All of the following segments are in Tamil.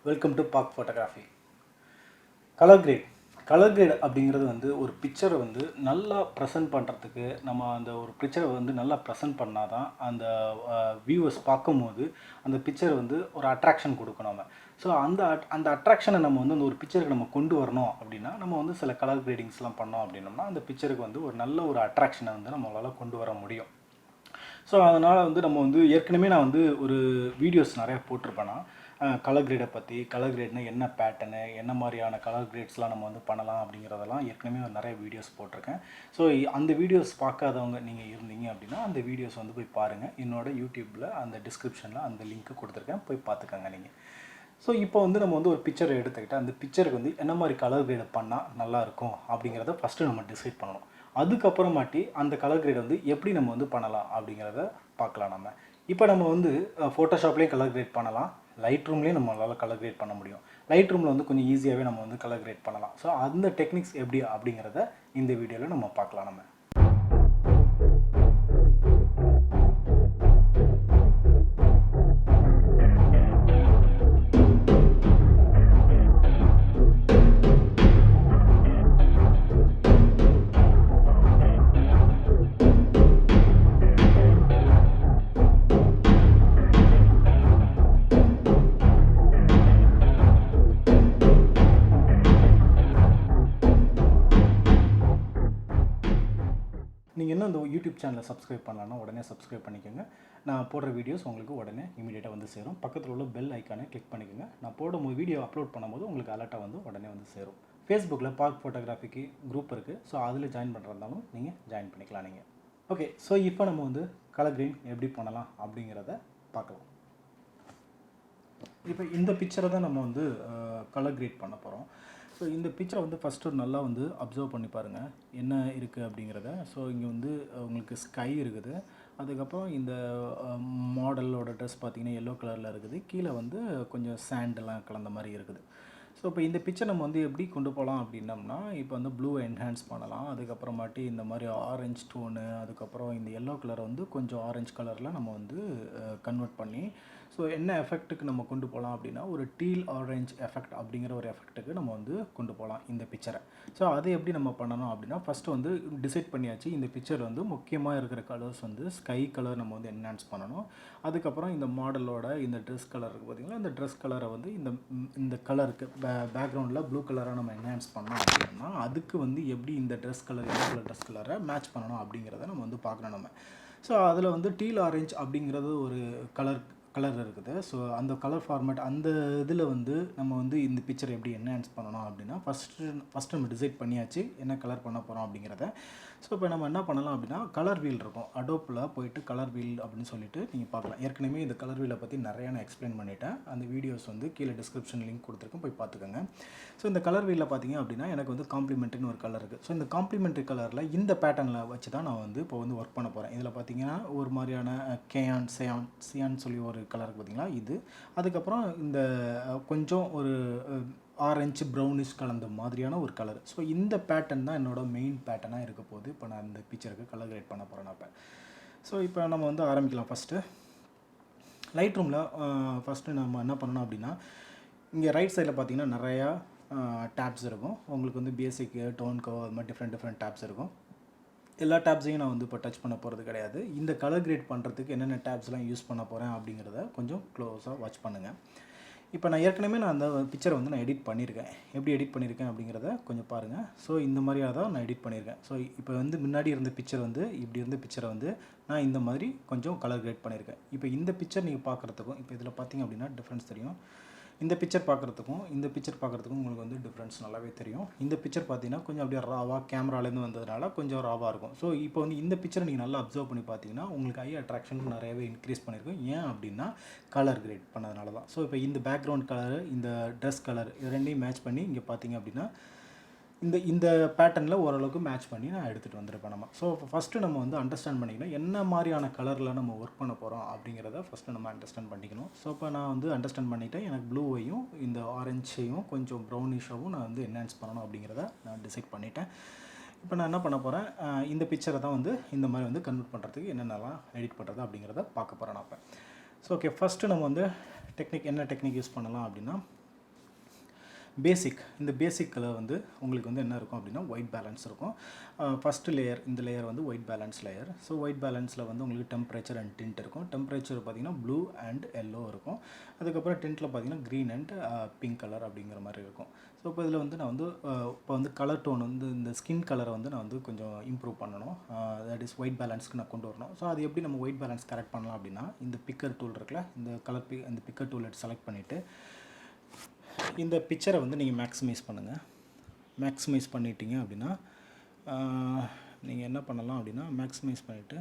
Welcome to park photography. Colour great அப்படிங்கிறது வந்து ஒரு பிக்சரை வந்து நல்லா ப்ரெசென்ட் பண்ணுறதுக்கு நம்ம அந்த ஒரு பிக்சரை வந்து நல்லா ப்ரெசென்ட் பண்ணால் தான் அந்த வியூவர்ஸ் பார்க்கும்போது அந்த பிக்சர் வந்து ஒரு அட்ராக்ஷன் கொடுக்கணும் நம்ம. ஸோ அந்த அட்ராக்ஷனை நம்ம வந்து அந்த ஒரு பிக்சருக்கு நம்ம கொண்டு வரணும் அப்படின்னா நம்ம வந்து சில கலர் கிரேடிங்ஸ்லாம் பண்ணோம் அப்படின்னோம்னா அந்த பிக்சருக்கு வந்து ஒரு நல்ல ஒரு அட்ராக்ஷனை வந்து நம்மளால் கொண்டு வர முடியும். ஸோ அதனால் வந்து நம்ம வந்து ஏற்கனவே நான் வந்து ஒரு வீடியோஸ் நிறையா போட்டிருப்பேன்னா கலர் கிரேடை பற்றி, கலர் கிரேட்னா என்ன பேட்டர்னு, என்ன மாதிரியான கலர் கிரேட்ஸ்லாம் நம்ம வந்து பண்ணலாம் அப்படிங்கிறதெல்லாம் ஏற்கனவே நிறைய வீடியோஸ் போட்டிருக்கேன். ஸோ அந்த வீடியோஸ் பார்க்காதவங்க நீங்கள் இருந்தீங்க அப்படின்னா அந்த வீடியோஸ் வந்து போய் பாருங்கள். என்னோடய யூடியூப்பில் அந்த டிஸ்கிரிப்ஷனில் அந்த லிங்க்கு கொடுத்துருக்கேன், போய் பார்த்துக்கோங்க நீங்கள். ஸோ இப்போ வந்து நம்ம வந்து ஒரு பிக்சரை எடுத்துக்கிட்டால் அந்த பிக்சருக்கு வந்து என்ன மாதிரி கலர் கிரேடை பண்ணால் நல்லாயிருக்கும் அப்படிங்கிறத ஃபஸ்ட்டு நம்ம டிசைட் பண்ணணும். அதுக்கப்புறமாட்டி அந்த கலர் கிரேட் வந்து எப்படி நம்ம வந்து பண்ணலாம் அப்படிங்கிறத பார்க்கலாம். நம்ம இப்போ நம்ம வந்து ஃபோட்டோஷாப்லேயும் கலர் கிரேட் பண்ணலாம், லைட்ரூம்லேயும் நம்மளால் கலர் கிரேட் பண்ண முடியும். லைட்ரூமில் வந்து கொஞ்சம் ஈஸியாகவே நம்ம வந்து கலர் கிரேட் பண்ணலாம். ஸோ அந்த டெக்னிக்ஸ் எப்படி அப்படிங்கிறத இந்த வீடியோவில் நம்ம பார்க்கலாம். நம்ம நீங்கள் இன்னும் இந்த யூடியூப் சேனலை சப்ஸ்கிரைப் பண்ணலான்னா உடனே சப்ஸ்கிரைப் பண்ணிக்கோங்க. நான் போடுற வீடியோஸ் உங்களுக்கு உடனே இமீடியட்டாக வந்து சேரும். பக்கத்தில் உள்ள பெல் ஐக்கானை கிளிக் பண்ணிக்கோங்க. நான் போடும் வீடியோ அப்லோட் பண்ணும்போது உங்களுக்கு அலர்ட்டாக வந்து உடனே வந்து சேரும். ஃபேஸ்புக்கில் பார்க் ஃபோட்டோகிராஃபிக்கு குரூப் இருக்குது. ஸோ அதில் ஜாயின் பண்ணுறதாலும் நீங்கள் ஜாயின் பண்ணிக்கலாம் நீங்கள். ஓகே, ஸோ இப்போ நம்ம வந்து கலர் கிரேட் எப்படி பண்ணலாம் அப்படிங்கிறத பார்க்கலாம். இப்போ இந்த பிக்சரை தான் நம்ம வந்து கலர் கிரேட் பண்ண போகிறோம். ஸோ இந்த பிக்சரை வந்து ஃபஸ்ட்டு நல்லா வந்து அப்சர்வ் பண்ணி பாருங்கள் என்ன இருக்குது அப்படிங்கிறத. ஸோ இங்கே வந்து உங்களுக்கு ஸ்கை இருக்குது, அதுக்கப்புறம் இந்த மாடலோட ட்ரெஸ் பார்த்திங்கன்னா எல்லோ கலரில் இருக்குது, கீழே வந்து கொஞ்சம் சாண்டெல்லாம் கலந்த மாதிரி இருக்குது. ஸோ இப்போ இந்த பிக்சர் நம்ம வந்து எப்படி கொண்டு போகலாம் அப்படின்னம்னா, இப்போ வந்து ப்ளூவை என்ஹான்ஸ் பண்ணலாம், அதுக்கப்புறமாட்டி இந்த மாதிரி ஆரஞ்ச் டோனு, அதுக்கப்புறம் இந்த எல்லோ கலரை வந்து கொஞ்சம் ஆரஞ்ச் கலரில் நம்ம வந்து கன்வெர்ட் பண்ணி ஸோ என்ன எஃபெக்ட்டுக்கு நம்ம கொண்டு போகலாம் அப்படின்னா ஒரு டீல் ஆரஞ்ச் எஃபெக்ட் அப்படிங்கிற ஒரு எஃபெக்ட்டுக்கு நம்ம வந்து கொண்டு போகலாம் இந்த பிக்சரை. ஸோ அதை எப்படி நம்ம பண்ணணும் அப்படின்னா ஃபஸ்ட்டு வந்து டிசைட் பண்ணியாச்சு. இந்த பிக்சர் வந்து முக்கியமாக இருக்கிற கலர்ஸ் வந்து ஸ்கை கலர் நம்ம வந்து என்ஹான்ஸ் பண்ணணும். அதுக்கப்புறம் இந்த மாடலோட இந்த ட்ரெஸ் கலர் இருக்குது பார்த்திங்கன்னா, இந்த ட்ரெஸ் கலரை வந்து இந்த கலருக்கு பேக்ரவுண்டில் ப்ளூ கலராக நம்ம என்ஹான்ஸ் பண்ணோம் அப்படின்னா அதுக்கு வந்து எப்படி இந்த dress colour yellow colour dress கலரை மேட்ச் பண்ணணும் அப்படிங்கிறத நம்ம வந்து பார்க்கணும் நம்ம. ஸோ அதில் வந்து டீல் ஆரஞ்ச் அப்படிங்கிறது ஒரு கலர் இருக்குது. ஸோ அந்த கலர் ஃபார்மேட் அந்த இதில் வந்து நம்ம வந்து இந்த பிக்சரை எப்படி என்ஹான்ஸ் பண்ணணும் அப்படின்னா ஃபஸ்ட்டு நம்ம டிசைட் பண்ணியாச்சு என்ன கலர் பண்ண போகிறோம் அப்படிங்கிறத. ஸோ இப்போ நம்ம என்ன பண்ணலாம் அப்படின்னா கலர் வீல் இருக்கும், அடோப்பில் போயிட்டு கலர் வீல் அப்படின்னு சொல்லிட்டு நீங்கள் பார்க்கலாம். ஏற்கனவே இந்த கலர் வீலை பற்றி நிறையா நான் எக்ஸ்பிளைன் பண்ணிட்டேன். அந்த வீடியோஸ் வந்து கீழே டிஸ்கிரிப்ஷன் லிங்க் கொடுத்துருக்கேன், போய் பார்த்துக்கோங்க. ஸோ இந்த கலர் வீலில் பார்த்தீங்க அப்படின்னா எனக்கு வந்து காம்ப்ளிமெண்ட்ரின்னு ஒரு கலர் இருக்குது. ஸோ இந்த காம்ப்ளிமெண்ட்ரி கலரில் இந்த பேட்டர்னில் வச்சு தான் நான் வந்து இப்போ வந்து ஒர்க் பண்ண போகிறேன். இதில் பார்த்தீங்கன்னா ஒரு மாதிரியான சியான் சொல்லி ஒரு கலருக்கு பார்த்தீங்களா இது, அதுக்கப்புறம் இந்த கொஞ்சம் ஒரு ஆரஞ்சு ப்ரௌனிஷ் கலந்த மாதிரியான ஒரு கலர். ஸோ இந்த பேட்டர்ன் தான் என்னோடய மெயின் பேட்டர்னாக இருக்க போகுது. இப்போ நான் இந்த பிக்சருக்கு கலர் கிரேட் பண்ண போகிறேன் நான் இப்போ. ஸோ இப்போ நம்ம வந்து ஆரம்பிக்கலாம். ஃபஸ்ட்டு லைட்ரூமில் ஃபஸ்ட்டு நம்ம என்ன பண்ணணும் அப்படின்னா இங்கே ரைட் சைடில் பார்த்தீங்கன்னா நிறையா டேப்ஸ் இருக்கும். உங்களுக்கு வந்து பேசிக்கு, டோன்கோ, அது மாதிரி டிஃப்ரெண்ட் டேப்ஸ் இருக்கும். எல்லா டேப்ஸையும் நான் வந்து இப்போ டச் பண்ண போகிறது கிடையாது. இந்த கலர் கிரேட் பண்ணுறதுக்கு என்னென்ன டேப்ஸ்லாம் யூஸ் பண்ண போகிறேன் அப்படிங்கிறத கொஞ்சம் க்ளோஸாக வாட்ச் பண்ணுங்கள். இப்போ நான் ஏற்கனவே அந்த பிக்சரை வந்து நான் எடிட் பண்ணியிருக்கேன். எப்படி எடிட் பண்ணியிருக்கேன் அப்படிங்கிறத கொஞ்சம் பாருங்கள். ஸோ இந்த மாதிரியாக தான் நான் எடிட் பண்ணியிருக்கேன். ஸோ இப்போ வந்து முன்னாடி இருந்த பிக்சர் வந்து இப்படி இருந்த பிக்சரை வந்து நான் இந்த மாதிரி கொஞ்சம் கலர் கிரேட் பண்ணியிருக்கேன். இப்போ இந்த பிக்சர் நீங்கள் பார்க்குறதுக்கும் இப்போ இதில் பார்த்தீங்க அப்படின்னா டிஃப்ரென்ஸ் தெரியும். இந்த பிக்சர் பார்க்குறதுக்கும் இந்த பிக்சர் பார்க்குறதுக்கும் உங்களுக்கு வந்து டிஃப்ரென்ஸ் நல்லாவே தெரியும். இந்த பிக்சர் பார்த்தீங்கன்னா கொஞ்சம் அப்படியே ராவாக கேமராலேருந்து வந்ததுனால கொஞ்சம் ராவாக இருக்கும். ஸோ இப்போ வந்து இந்த பிக்சரை நீங்கள் நல்லா அப்சர்வ் பண்ணி பார்த்தீங்கன்னா உங்களுக்கு ஐ அட்ராக்ஷன் நிறையவே இன்க்ரீஸ் பண்ணியிருக்கும். ஏன் அப்படின்னா கலர் கிரேட் பண்ணதுனால தான். ஸோ இப்போ இந்த பேக்ரவுண்ட் கலரு, இந்த ட்ரெஸ் கலர் இது ரெண்டையும் மேட்ச் பண்ணி இங்கே பார்த்தீங்க அப்படின்னா இந்த பேட்டர்னில் ஓரளவுக்கு மேட்ச் பண்ணி நான் எடுத்துகிட்டு வந்திருப்பேன் நம்ம. ஸோ ஃபஸ்ட்டு நம்ம வந்து அண்டர்ஸ்டாண்ட் பண்ணிக்கணும் என்ன மாதிரியான கலரில் நம்ம ஒர்க் பண்ண போகிறோம் அப்படிங்கிறத ஃபஸ்ட்டு நம்ம அண்டர்ஸ்டாண்ட் பண்ணிக்கணும். ஸோ இப்போ நான் வந்து அண்டர்ஸ்டாண்ட் பண்ணிவிட்டேன். எனக்கு ப்ளூவையும் இந்த ஆரஞ்சையும் கொஞ்சம் ப்ரௌனிஷாகவும் நான் வந்து என்ஹான்ஸ் பண்ணணும் அப்படிங்கிறத நான் டிசைட் பண்ணிட்டேன். இப்போ நான் என்ன பண்ண போகிறேன், இந்த பிக்சரை தான் வந்து இந்த மாதிரி வந்து கன்வெர்ட் பண்ணுறதுக்கு என்னென்னலாம் எடிட் பண்ணுறது அப்படிங்கிறத பார்க்க போகிறேன் நான் இப்போ. ஸோ ஓகே, ஃபஸ்ட்டு நம்ம வந்து என்ன டெக்னிக் யூஸ் பண்ணலாம் அப்படின்னா இந்த பேசிக் கலர் வந்து உங்களுக்கு வந்து என்ன இருக்கும் அப்படின்னா ஒயிட் பேலன்ஸ் இருக்கும். ஃபஸ்ட்டு லேயர், இந்த லேயர் வந்து white balance layer. So white பேலன்ஸில் வந்து உங்களுக்கு டெம்பரேச்சர் அண்ட் டிண்ட் இருக்கும். டெம்பரேச்சர் பார்த்திங்கன்னா ப்ளூ அண்ட் எல்லோ இருக்கும். அதுக்கப்புறம் டிண்ட்டில் பார்த்திங்கன்னா க்ரீன் அண்ட் பிங்க் கலர் அப்படிங்கிற மாதிரி இருக்கும். ஸோ இப்போ இதில் வந்து நான் வந்து இப்போ வந்து கலர் டோன் வந்து இந்த ஸ்கின் கலரை வந்து நான் வந்து கொஞ்சம் இம்ப்ரூவ் பண்ணணும். தட் இஸ் ஒயிட் பேலன்ஸ்க்கு நான் கொண்டு வரணும். ஸோ அது எப்படி நம்ம ஒயிட் பேலன்ஸ் கரெக்ட் பண்ணலாம் அப்படின்னா, இந்த பிக்கர் டூல் இருக்குல்ல, இந்த பிக்கர் டூல் செலக்ட் பண்ணிவிட்டு இந்த பிக்சரை வந்து நீங்கள் மேக்ஸிமைஸ் பண்ணுங்கள். மேக்ஸிமைஸ் பண்ணிட்டீங்க அப்படின்னா நீங்கள் என்ன பண்ணலாம் அப்படின்னா, மேக்ஸிமைஸ் பண்ணிவிட்டு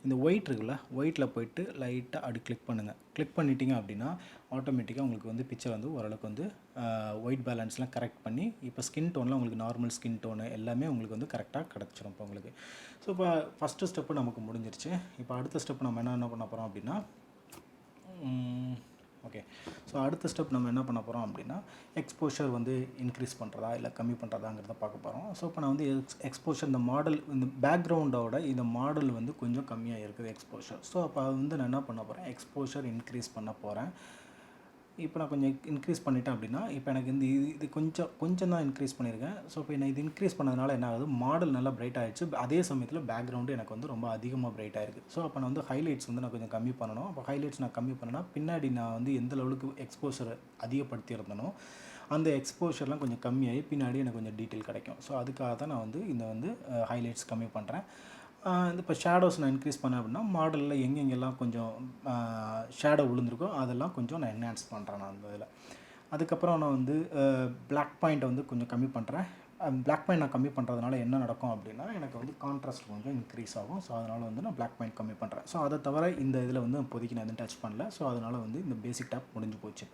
இந்த ஒயிட் இருக்குல்ல, ஒயிட்டில் போய்ட்டு லைட்டாக அப்படி கிளிக் பண்ணுங்கள். கிளிக் பண்ணிட்டீங்க அப்படின்னா ஆட்டோமேட்டிக்காக உங்களுக்கு வந்து பிக்சர் வந்து ஓரளவுக்கு வந்து ஒயிட் பேலன்ஸ்லாம் கரெக்ட் பண்ணி, இப்போ ஸ்கின் டோன்லாம் உங்களுக்கு நார்மல் ஸ்கின் டோனு எல்லாமே உங்களுக்கு வந்து கரெக்டாக கிடச்சிரும் இப்போ உங்களுக்கு. ஸோ இப்போ ஃபஸ்ட்டு ஸ்டெப்பு நமக்கு முடிஞ்சிருச்சு. இப்போ அடுத்த ஸ்டெப் நம்ம என்ன பண்ண போகிறோம் அப்படின்னா, ஓகே, ஸோ அடுத்த ஸ்டெப் நம்ம என்ன பண்ண போகிறோம் அப்படின்னா, எக்ஸ்போஷர் வந்து இன்க்ரீஸ் பண்ணுறதா இல்லை கம்மி பண்ணுறதாங்கிறத பார்க்க போகிறோம். ஸோ இப்போ நான் வந்து எக்ஸ்போஷர் இந்த மாடல் இந்த பேக்ரவுண்டோட இந்த மாடல் வந்து கொஞ்சம் கம்மியாக இருக்குது எக்ஸ்போஷர். ஸோ அப்போ வந்து நான் என்ன பண்ண போகிறேன், எக்ஸ்போஷர் இன்க்ரீஸ் பண்ண போகிறேன். இப்போ நான் கொஞ்சம் இன்க்ரீஸ் பண்ணிட்டேன் அப்படின்னா, இப்போ எனக்கு இந்த இது கொஞ்சம் தான் இன்க்ரீஸ் பண்ணியிருக்கேன். ஸோ இப்போ நான் இது இன்க்ரீஸ் பண்ணதுனால என்ன ஆகுது, மாடல் நல்லா பிரைட் ஆகிடுச்சு. அதே சமயத்தில் பேக்ரவுண்டு எனக்கு வந்து ரொம்ப அதிகமாக பிரைட் ஆகிருக்கு. ஸோ அப்போ நான் வந்து ஹைலைட்ஸ் வந்து நான் கொஞ்சம் கம்மி பண்ணணும். அப்போ ஹைலைட்ஸ் நான் கம்மி பண்ணேன்னா பின்னாடி நான் வந்து எந்த லெவலுக்கு எக்ஸ்போஷரை அதிகப்படுத்தியிருந்தனோ அந்த எக்ஸ்போஷர்லாம் கொஞ்சம் கம்மியாகி பின்னாடி எனக்கு கொஞ்சம் டீட்டெயில் கிடைக்கும். ஸோ அதுக்காக தான் நான் வந்து இந்த வந்து ஹைலைட்ஸ் கம்மி பண்ணுறேன். இப்போ ஷேடோஸ் நான் இன்க்ரீஸ் பண்ணேன் அப்படின்னா, மாடலில் எங்கெங்கெல்லாம் கொஞ்சம் ஷேடோ விழுந்திருக்கோ அதெல்லாம் கொஞ்சம் நான் என்ஹான்ஸ் பண்ணுறேன் நான் அந்த இதில். அதுக்கப்புறம் நான் வந்து பிளாக் பாயிண்ட்டை வந்து கொஞ்சம் கம்மி பண்ணுறேன். பிளாக் பாயிண்ட் நான் கம்மி பண்ணுறதுனால என்ன நடக்கும் அப்படின்னா, எனக்கு வந்து கான்ட்ராஸ்ட் கொஞ்சம் இன்க்ரீஸ் ஆகும். ஸோ அதனால் வந்து நான் பிளாக் பாயிண்ட் கம்மி பண்ணுறேன். ஸோ அதை தவிர இந்த இதில் வந்து இப்போதைக்கு நான் எதுவும் டச் பண்ணல. ஸோ அதனால் வந்து இந்த பேசிக் டேப் முடிஞ்சு போச்சு.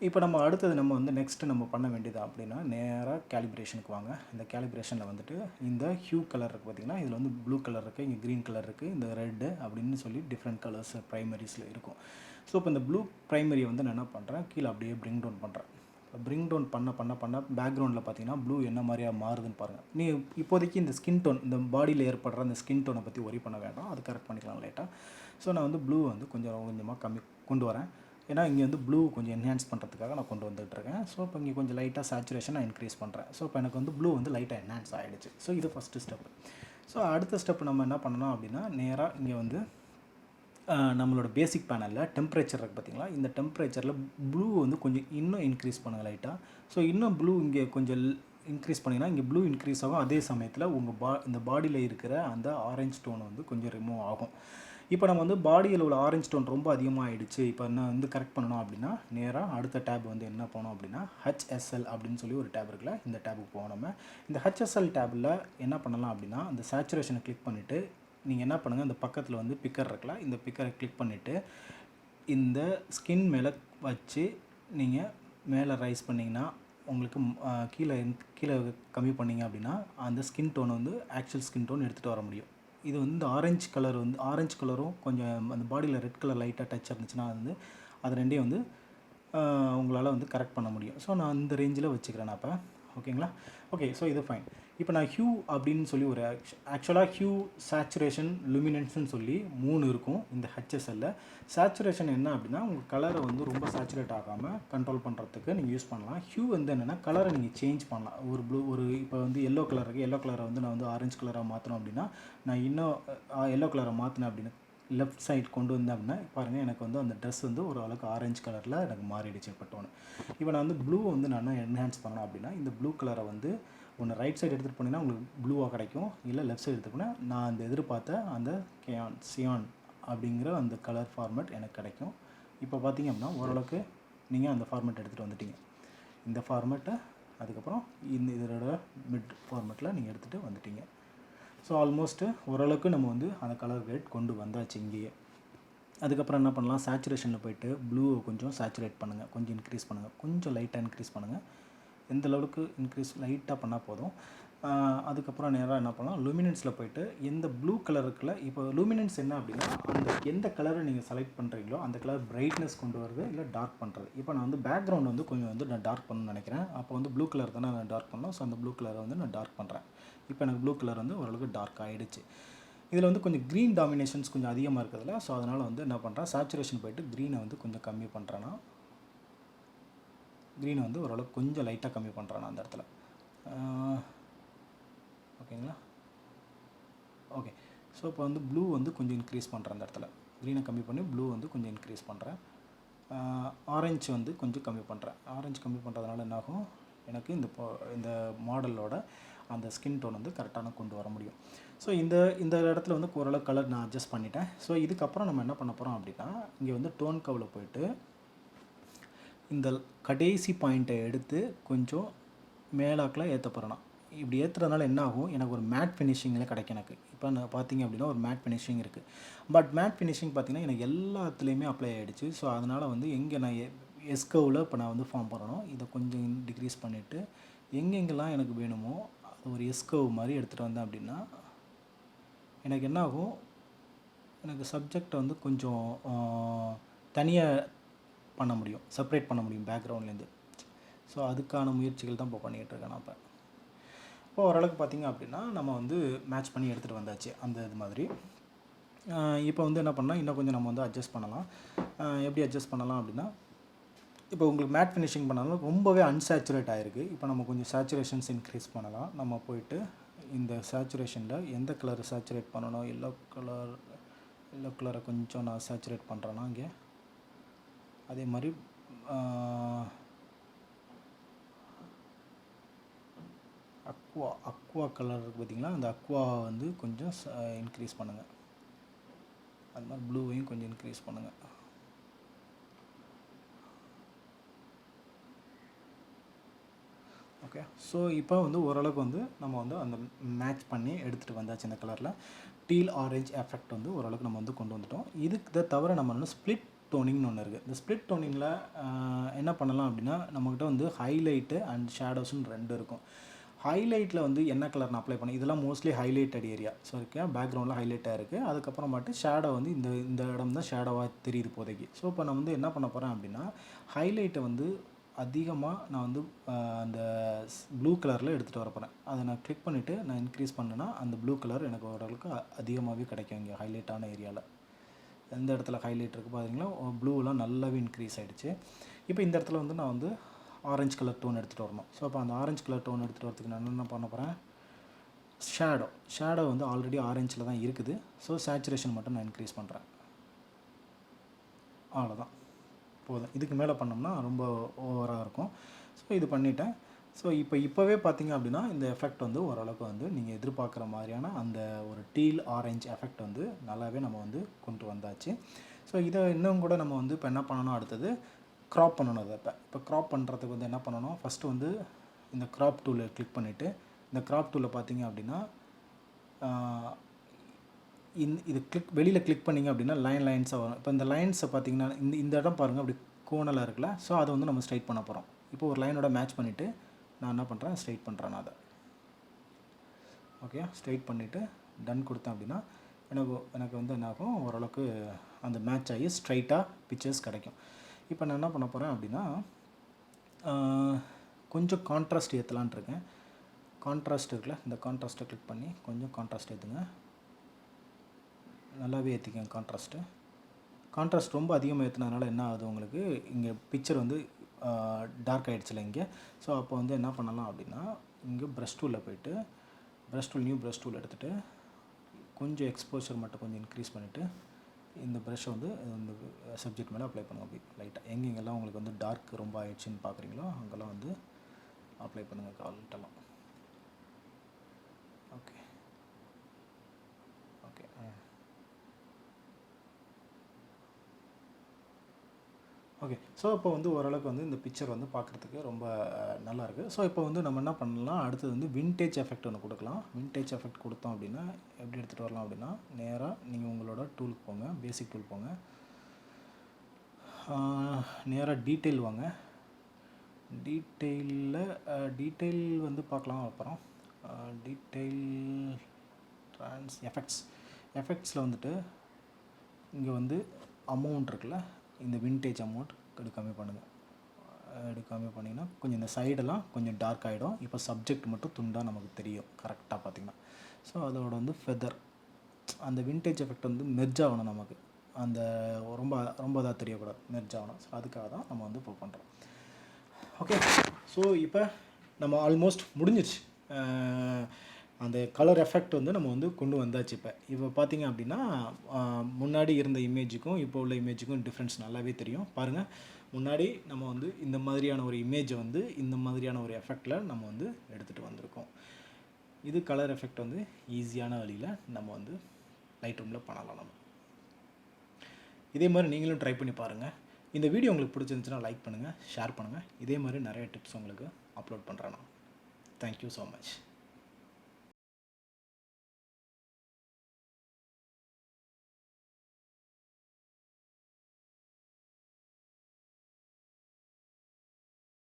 இப்போ நம்ம அடுத்தது நம்ம வந்து நெக்ஸ்ட்டு நம்ம பண்ண வேண்டியது அப்படின்னா, நேராக கேலிப்ரேஷனுக்கு வாங்க. இந்த கேலிப்ரேஷனில் வந்துட்டு இந்த ஹியூ கலர் இருக்குது பார்த்திங்கன்னா, இதில் வந்து ப்ளூ கலர் இருக்குது, இங்கே க்ரீன் கலர் இருக்குது, இந்த ரெட்டு அப்படின்னு சொல்லி டிஃப்ரெண்ட் கலர்ஸ் ப்ரைமரிஸில் இருக்கும். ஸோ இப்போ இந்த ப்ளூ ப்ரைமரியை வந்து நான் என்ன பண்ணுறேன், கீழே அப்படியே ப்ரிங் டவுன் பண்ணுறேன். ப்ரிங் டவுன் பண்ண பேக்ரவுண்டில் பார்த்தீங்கன்னா ப்ளூ என்ன மாதிரியாக மாறுதுன்னு பாருங்கள். நீ இப்போதைக்கு இந்த ஸ்கின் டோன், இந்த பாடியில் ஏற்படுற அந்த ஸ்கின் டோனை பற்றி ஒரி பண்ண வேண்டாம், அது கரெக்ட் பண்ணிக்கலாம் லேட்டாக. ஸோ நான் வந்து ப்ளூ வந்து கொஞ்சமாக கொண்டு வரேன். ஏன்னா இங்கே வந்து ப்ளூ கொஞ்சம் என்ஹான்ஸ் பண்ணுறதுக்காக நான் கொண்டு வந்துட்டுருக்கேன். ஸோ இப்போ இங்கே கொஞ்சம் லைட்டாக சேச்சுரேஷன் நான் இன்க்ரீஸ் பண்ணுறேன். ஸோ இப்போ எனக்கு வந்து ப்ளூ வந்து லைட்டாக என்ஹான்ஸ் ஆகிடுச்சு. ஸோ இது ஃபஸ்ட்டு ஸ்டெப். ஸோ அடுத்த ஸ்டெப் நம்ம என்ன பண்ணணும் அப்படின்னா, நேராக இங்கே வந்து நம்மளோட பேசிக் பேனலில் டெம்பரேச்சர் இருக்குது பார்த்திங்களா, இந்த டெம்பரேச்சரில் ப்ளூ வந்து கொஞ்சம் இன்னும் இன்க்ரீஸ் பண்ணுங்கள் லைட்டாக. ஸோ இன்னும் ப்ளூ இங்கே கொஞ்சம் இன்க்ரீஸ் பண்ணிங்கன்னா இங்கே ப்ளூ இன்க்ரீஸ் ஆகும். அதே சமயத்தில் உங்கள் இந்த பாடியில் இருக்கிற அந்த ஆரஞ்ச் டோன் வந்து கொஞ்சம் ரிமூவ் ஆகும். இப்போ நம்ம வந்து பாடியில் உள்ள ஆரஞ்ச் டோன் ரொம்ப அதிகமாக ஆகிடுச்சு. இப்போ நான் வந்து கரெக்ட் பண்ணணும் அப்படின்னா, நேராக அடுத்த டேப் வந்து என்ன போனோம் அப்படின்னா, HSL அப்படின்னு சொல்லி ஒரு டேப் இருக்குல்ல, இந்த டேபுக்கு போவோம் நம்ம. இந்த HSL டேபில் என்ன பண்ணலாம் அப்படின்னா, அந்த சேச்சுரேஷனை கிளிக் பண்ணிவிட்டு நீங்கள் என்ன பண்ணுங்கள், இந்த பக்கத்தில் வந்து பிக்கர் இருக்குல்ல, இந்த பிக்கரை கிளிக் பண்ணிவிட்டு இந்த ஸ்கின் மேலே வச்சு நீங்கள் மேலே ரைஸ் பண்ணிங்கன்னா உங்களுக்கு கீழே கம்மி பண்ணிங்க அப்படின்னா அந்த ஸ்கின் டோன் வந்து ஆக்சுவல் ஸ்கின் டோன் எடுத்துகிட்டு வர முடியும். இது வந்து ஆரஞ்சு கலரும் கொஞ்சம் அந்த பாடியில் ரெட் கலர் லைட்டாக டச் இருந்துச்சுன்னா வந்து அது ரெண்டையும் வந்து உங்களால் வந்து கரெக்ட் பண்ண முடியும். ஸோ நான் இந்த ரேஞ்சில் வச்சுக்கிறேன் நான் இப்போ. ஓகேங்களா? ஓகே, ஸோ இது ஃபைன். இப்போ நான் ஹியூ அப்படின்னு சொல்லி ஒரு ஆக்சுவலாக ஹியூ, சேச்சுரேஷன், லுமினன்ஸ்னு சொல்லி 3 இருக்கும் இந்த HSLல. சேச்சுரேஷன் என்ன அப்படின்னா, உங்கள் கலரை வந்து ரொம்ப சேச்சுரேட் ஆகாமல் கண்ட்ரோல் பண்ணுறதுக்கு நீங்கள் யூஸ் பண்ணலாம். ஹியூ வந்து என்னென்னா, கலரை நீங்கள் சேஞ்ச் பண்ணலாம். ஒரு இப்போ வந்து எல்லோ கலர் இருக்குது, எல்லோ கலரை வந்து நான் வந்து ஆரஞ்சு கலராக மாற்றணும் அப்படின்னா, நான் இன்னும் எல்லோ கலரை மாற்றினேன் அப்படின்னு லெஃப்ட் சைட் கொண்டு வந்தேன் அப்படின்னா பாருங்கள், எனக்கு வந்து அந்த ட்ரெஸ் வந்து ஒரு அளவுக்கு ஆரஞ்சு கலரில் எனக்கு மாறிடுச்சு இப்போ டோனு. இப்போ நான் வந்து ப்ளூ வந்து நான் என்ஹான்ஸ் பண்ணேன் அப்படின்னா, இந்த ப்ளூ கலரை வந்து ஒன்று ரைட் சைடு எடுத்துகிட்டு போனீங்கன்னா உங்களுக்கு ப்ளூவாக கிடைக்கும், இல்லை லெஃப்ட் சைடு எடுத்துகிட்டு போனால் நான் அந்த எதிர்பார்த்த அந்த சியான் அப்படிங்கிற அந்த கலர் ஃபார்மேட் எனக்கு கிடைக்கும். இப்போ பார்த்திங்க அப்படின்னா ஓரளவுக்கு நீங்கள் அந்த ஃபார்மேட் எடுத்துகிட்டு வந்துட்டீங்க. இந்த ஃபார்மேட்டை அதுக்கப்புறம் இதோட மிட் ஃபார்மேட்டில் நீங்கள் எடுத்துகிட்டு வந்துட்டீங்க. ஸோ ஆல்மோஸ்ட்டு ஓரளவுக்கு நம்ம வந்து அந்த கலர் கிரேட் கொண்டு வந்தாச்சு இங்கேயே. அதுக்கப்புறம் என்ன பண்ணலாம், சேச்சுரேஷனில் போய்ட்டு ப்ளூவை கொஞ்சம் சேச்சுரேட் பண்ணுங்கள், கொஞ்சம் இன்க்ரீஸ் பண்ணுங்கள், கொஞ்சம் லைட்டாக இன்க்ரீஸ் பண்ணுங்கள். எந்த லெவலுக்கு இன்க்ரீஸ் லைட்டாக பண்ணால் போதும். அதுக்கப்புறம் நேராக என்ன பண்ணலாம், லூமினன்ஸில் போய்ட்டு எந்த ப்ளூ கலர் இருக்குல்ல, இப்போ லூமினன்ஸ் என்ன அப்படின்னா, அந்த எந்த கலரை நீங்கள் செலக்ட் பண்ணுறீங்களோ அந்த கலர் பிரைட்னஸ் கொண்டு வருது இல்லை டார்க் பண்ணுறது. இப்போ நான் வந்து பேக்ரவுண்ட் வந்து கொஞ்சம் வந்து நான் டார்க் பண்ணணும்னு நினைக்கிறேன். அப்போ வந்து ப்ளூ கலர் தானே நான் டார்க் பண்ணணும். ஸோ அந்த ப்ளூ கலரை வந்து நான் டார்க் பண்ணுறேன். இப்போ எனக்கு ப்ளூ கலர் வந்து ஓரளவுக்கு டார்க் ஆகிடுச்சு. இதில் வந்து கொஞ்சம் க்ரீன் டாமினேஷன்ஸ் கொஞ்சம் அதிகமாக இருக்கிறதுல, ஸோ அதனால் வந்து என்ன பண்ணுறேன், சேச்சுரேஷன் போய்ட்டு க்ரீனை வந்து கொஞ்சம் கம்மி பண்ணுறேன்னா, க்ரீனை வந்து ஓரளவுக்கு கொஞ்சம் லைட்டாக கம்மி பண்ணுறேன் நான் அந்த இடத்துல. ஓகேங்களா? ஓகே. ஸோ இப்போ வந்து ப்ளூ வந்து கொஞ்சம் இன்க்ரீஸ் பண்ணுறேன் அந்த இடத்துல. க்ரீனை கம்மி பண்ணி ப்ளூ வந்து கொஞ்சம் இன்க்ரீஸ் பண்ணுறேன். ஆரஞ்சு வந்து கொஞ்சம் கம்மி பண்ணுறேன். ஆரஞ்சு கம்மி பண்ணுறதுனால என்னாகும், எனக்கு இந்த மாடலோட அந்த ஸ்கின் டோன் வந்து கரெக்டான கொண்டு வர முடியும். ஸோ இந்த இடத்துல வந்து ஓரளவு கலர் நான் அட்ஜஸ்ட் பண்ணிட்டேன். ஸோ இதுக்கப்புறம் நம்ம என்ன பண்ண போகிறோம் அப்படின்னா, இங்கே வந்து டோன் கவ்வில் போயிட்டு இந்த கடைசி பாயிண்ட்டை எடுத்து கொஞ்சம் மேலாக்கில் ஏற்ற போகிறேன் நான். இப்படி ஏற்றுறதுனால என்ன ஆகும், எனக்கு ஒரு மேட் ஃபினிஷிங்கில் கிடைக்கும் எனக்கு. இப்போ நான் பார்த்தீங்க அப்படின்னா ஒரு மேட் ஃபினிஷிங் இருக்குது. பட் மேட் ஃபினிஷிங் பார்த்திங்கன்னா எனக்கு எல்லாத்துலேயுமே அப்ளை ஆகிடுச்சு. ஸோ அதனால் வந்து எங்கே நான் எஸ்கவில் இப்போ நான் வந்து ஃபார்ம் பண்ணணும், இதை கொஞ்சம் டிக்ரீஸ் பண்ணிவிட்டு எங்கெங்கெல்லாம் எனக்கு வேணுமோ அது ஒரு எஸ்கவ் மாதிரி எடுத்துகிட்டு வந்தேன் அப்படின்னா எனக்கு என்ன ஆகும், எனக்கு சப்ஜெக்டை வந்து கொஞ்சம் தனியாக பண்ண முடியும், செப்பரேட் பண்ண முடியும் பேக்ரவுண்ட்லேருந்து. ஸோ அதுக்கான முயற்சிகள் தான் இப்போ பண்ணிகிட்டு இருக்கேன் நான். இப்போ ஓரளவுக்கு பார்த்திங்க அப்படின்னா நம்ம வந்து மேட்ச் பண்ணி எடுத்துகிட்டு வந்தாச்சு அந்த இது மாதிரி. இப்போ வந்து என்ன பண்ணால் இன்னும் கொஞ்சம் நம்ம வந்து அட்ஜஸ்ட் பண்ணலாம். எப்படி அட்ஜஸ்ட் பண்ணலாம் அப்படின்னா, இப்போ உங்களுக்கு மேட் ஃபினிஷிங் பண்ணாலும் ரொம்பவே அன்சேச்சுரேட் ஆகிருக்கு. இப்போ நம்ம கொஞ்சம் சேச்சுரேஷன்ஸ் இன்க்ரீஸ் பண்ணலாம். நம்ம போயிட்டு இந்த சேச்சுரேஷனில் எந்த கலர் சேச்சுரேட் பண்ணணும், எல்லோ கலரை கொஞ்சம் நான் சேச்சுரேட் பண்ணுறேன்னா இங்கே அதே மாதிரி அக்வா கலர் இருக்குது பார்த்திங்களா, அந்த அக்வா வந்து கொஞ்சம் இன்க்ரீஸ் பண்ணுங்கள். அது மாதிரி ப்ளூவையும் கொஞ்சம் இன்க்ரீஸ் பண்ணுங்கள். ஓகே. ஸோ இப்போ வந்து ஓரளவுக்கு வந்து நம்ம வந்து அந்த மேட்ச் பண்ணி எடுத்துகிட்டு வந்தாச்சு. இந்த கலரில் டீல் ஆரஞ்ச் எஃபெக்ட் வந்து ஓரளவுக்கு நம்ம வந்து கொண்டு வந்துட்டோம். இதுக்கு தவிர நம்ம வந்து ஸ்ப்ளிட் டோனிங்னு ஒன்று இருக்குது. இந்த ஸ்ப்ளிட் டோனிங்கில் என்ன பண்ணலாம் அப்படின்னா, நம்மக்கிட்ட வந்து ஹைலைட்டு அண்ட் ஷேடோஸ்னு 2 இருக்கும். ஹைலைட்டில் வந்து என்ன கலர் நான் அப்ளை பண்ணேன், இதெல்லாம் மோஸ்ட்லி ஹைலைட்டட் ஏரியா. ஸோ இருக்கா பேக்ரவுண்டில் ஹைலைட்டாக இருக்குது. அதுக்கப்புறமாட்டு ஷேடோ வந்து இந்த இடம் தான் ஷேடோவாக தெரியுது இப்போதைக்கு. ஸோ இப்போ நான் வந்து என்ன பண்ண போகிறேன் அப்படின்னா, ஹைலைட்டை வந்து அதிகமாக நான் வந்து அந்த ப்ளூ கலரில் எடுத்துகிட்டு வர போகிறேன். அதை நான் கிளிக் பண்ணிவிட்டு நான் இன்க்ரீஸ் பண்ணேன்னா அந்த ப்ளூ கலர் எனக்கு ஓரளவுக்கு அதிகமாகவே கிடைக்கும். இங்கே ஹைலைட்டான ஏரியாவில் எந்த இடத்துல ஹைலைட் இருக்குது பார்த்தீங்களா, ப்ளூலாம் நல்லாவே இன்க்ரீஸ் ஆகிடுச்சு. இப்போ இந்த இடத்துல வந்து நான் வந்து ஆரஞ்சு கலர் டோன் எடுத்துகிட்டு வரணும். ஸோ அப்போ அந்த ஆரஞ்சு கலர் டோன் எடுத்துகிட்டு வரதுக்கு நான் என்ன பண்ண போகிறேன், ஷேடோ வந்து ஆல்ரெடி ஆரஞ்சில் தான் இருக்குது. ஸோ சேச்சுரேஷன் மட்டும் நான் இன்க்ரீஸ் பண்ணுறேன். அவ்வளோதான், போதும். இதுக்கு மேலே பண்ணோம்னா ரொம்ப ஓவராக இருக்கும். ஸோ இது பண்ணிவிட்டேன். ஸோ இப்போவே பார்த்திங்க அப்படின்னா இந்த எஃபெக்ட் வந்து ஓரளவுக்கு வந்து நீங்கள் எதிர்பார்க்குற மாதிரியான அந்த ஒரு டீல் ஆரஞ்ச் எஃபெக்ட் வந்து நல்லாவே நம்ம வந்து கொண்டு வந்தாச்சு. ஸோ இதை இன்னும் கூட நம்ம வந்து இப்போ என்ன பண்ணணும், அடுத்தது க்ராப் பண்ணணும். அதை இப்போ க்ராப் பண்ணுறதுக்கு வந்து என்ன பண்ணணும், ஃபஸ்ட்டு வந்து இந்த க்ராப் டூலை கிளிக் பண்ணிவிட்டு இந்த க்ராப் டூலை பார்த்திங்க அப்படின்னா இது வெளியில் கிளிக் பண்ணிங்க அப்படின்னா லைன்ஸாக வரும். இப்போ இந்த லைன்ஸை பார்த்திங்கன்னா இந்த இடம் பாருங்கள் அப்படி கோணலாக இருக்குல்ல. ஸோ அதை வந்து நம்ம ஸ்ட்ரைட் பண்ண போகிறோம். இப்போ ஒரு லைனோட மேட்ச் பண்ணிவிட்டு நான் என்ன பண்ணுறேன், ஸ்ட்ரைட் பண்ணுறேன் நான் அதை. ஓகே, ஸ்ட்ரைட் பண்ணிவிட்டு டன் கொடுத்தேன் அப்படின்னா எனக்கு வந்து என்ன ஆகும், ஓரளவுக்கு அந்த மேட்ச் ஆகி ஸ்ட்ரைட்டாக பிக்சர்ஸ் கிடைக்கும். இப்போ நான் என்ன பண்ண போகிறேன் அப்படின்னா, கொஞ்சம் கான்ட்ராஸ்ட் ஏற்றலான் இருக்கேன். கான்ட்ராஸ்ட் இருக்குல்ல, இந்த கான்ட்ராஸ்ட்டை கிளிக் பண்ணி கொஞ்சம் கான்ட்ராஸ்ட் ஏற்றுங்க. நல்லாவே ஏற்றிக்கங்க கான்ட்ராஸ்ட் ரொம்ப அதிகமாக ஏற்றினதுனால என்ன ஆகுது, உங்களுக்கு இங்கே பிக்சர் வந்து டார்க் ஆகிடுச்சில்ல இங்கே. ஸோ அப்போ வந்து என்ன பண்ணலாம் அப்படின்னா, இங்கே ப்ரஷ் டூலில் போய்ட்டு நியூ ப்ரஷ் டூல் எடுத்துகிட்டு கொஞ்சம் எக்ஸ்போஷர் மட்டும் கொஞ்சம் இன்க்ரீஸ் பண்ணிவிட்டு இந்த ப்ரஷ்ஷை வந்து இந்த சப்ஜெக்ட் மேலே அப்ளை பண்ணுங்கள். அப்படி லைட்டாக எங்கெங்கெல்லாம் உங்களுக்கு வந்து டார்க் ரொம்ப ஆயிடுச்சுன்னு பார்க்குறீங்களோ அங்கெல்லாம் வந்து அப்ளை பண்ணுங்கள் கால்ட்டெல்லாம். ஓகே. ஸோ இப்போ வந்து ஓரளவுக்கு வந்து இந்த பிக்சர் வந்து பார்க்குறதுக்கு ரொம்ப நல்லாயிருக்கு. ஸோ இப்போ வந்து நம்ம என்ன பண்ணலாம், அடுத்தது வந்து விண்டேஜ் எஃபெக்ட் ஒன்று கொடுக்கலாம். விண்டேஜ் எஃபெக்ட் கொடுத்தோம் அப்படின்னா எப்படி எடுத்துகிட்டு வரலாம் அப்படின்னா, நேராக நீங்கள் உங்களோட டூலுக்கு போங்க, பேசிக் டூல் போங்க, நேராக டீட்டெயில் வாங்க. டீட்டெயில் வந்து பார்க்கலாம். அப்புறம் டீட்டெயில் எஃபெக்ட்ஸில் வந்துட்டு இங்கே வந்து அமௌண்ட் இருக்குல்ல, இந்த விண்டேஜ் அமௌண்ட் கம்மி பண்ணுங்கள். கம்மி பண்ணிங்கன்னா கொஞ்சம் இந்த சைடெல்லாம் கொஞ்சம் டார்க் ஆகிடும். இப்போ சப்ஜெக்ட் மட்டும் துண்டாக நமக்கு தெரியும் கரெக்டாக பார்த்திங்கன்னா. ஸோ அதோட வந்து ஃபெதர் அந்த விண்டேஜ் எஃபெக்ட் வந்து மெர்ஜ் ஆகணும் நமக்கு. அந்த ரொம்ப இதாக தெரியக்கூடாது, மெர்ஜ் ஆகணும். ஸோ அதுக்காக தான் நம்ம வந்து இப்போ பண்ணுறோம். ஓகே. ஸோ இப்போ நம்ம ஆல்மோஸ்ட் முடிஞ்சிருச்சு. அந்த கலர் எஃபெக்ட் வந்து நம்ம வந்து கொண்டு வந்தாச்சு. இப்போ பார்த்தீங்க அப்படின்னா முன்னாடி இருந்த இமேஜுக்கும் இப்போ உள்ள இமேஜுக்கும் டிஃப்ரென்ஸ் நல்லாவே தெரியும். பாருங்கள், முன்னாடி நம்ம வந்து இந்த மாதிரியான ஒரு இமேஜை வந்து இந்த மாதிரியான ஒரு எஃபெக்டில் நம்ம வந்து எடுத்துகிட்டு வந்திருக்கோம். இது கலர் எஃபெக்ட் வந்து ஈஸியான வழியில் நம்ம வந்து லைட்ரூமில் பண்ணலாம். நம்ம இதே மாதிரி நீங்களும் ட்ரை பண்ணி பாருங்கள். இந்த வீடியோ உங்களுக்கு பிடிச்சிருந்துச்சுன்னா லைக் பண்ணுங்கள், ஷேர் பண்ணுங்கள். இதே மாதிரி நிறைய டிப்ஸ் உங்களுக்கு அப்லோட் பண்ணுறேன் நான். Thank you so much.